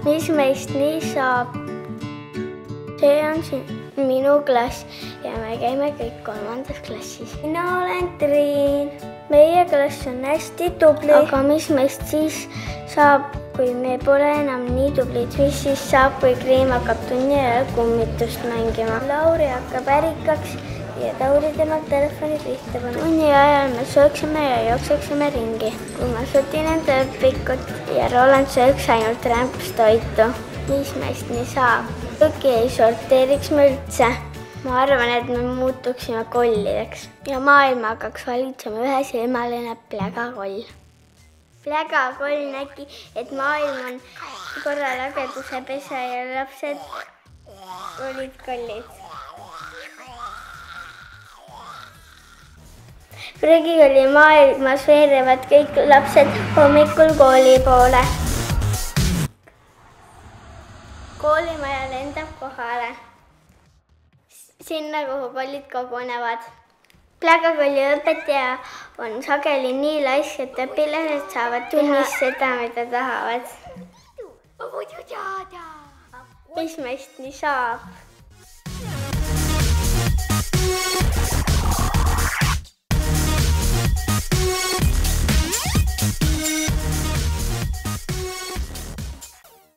mis meist nii saab? See on siin minu klass ja me käime kõik 3. klassis. Mina olen Triin. Meie klass on hästi tubli. Aga mis meist siis saab, kui me pole enam nii tublid? Mis siis saab, kui Kriim hakkab tunni ajal kummitust mängima? Lauri hakkab ärikaks ja Tauri temalt telefoni pihta paneb. Tunni ajal me sööksime ja jookseksime ringi. Kui ma sotin enda õpikut ja Roland sööks ainult rämpstoitu. Mis meist nii saab? Kõiki ei sorteeriks me üldse. Ma arvan, et me muutuksime kollideks ja maailma hakkaks valitsema ühesilmaline plägakoll. Plägakoll nägi, et maailm on korra lageduse pesa ja lapsed olid kollid. Prügikolli maailmas veerevad kõik lapsed hommikul kooli poole. Koolimaja lendab kohale. Sinna, kuhu kollid kogunevad. Plägakolli õpetaja on sageli nii laisk, et õpilased saavad tunnis seda, mida tahavad. Mis meist nii saab?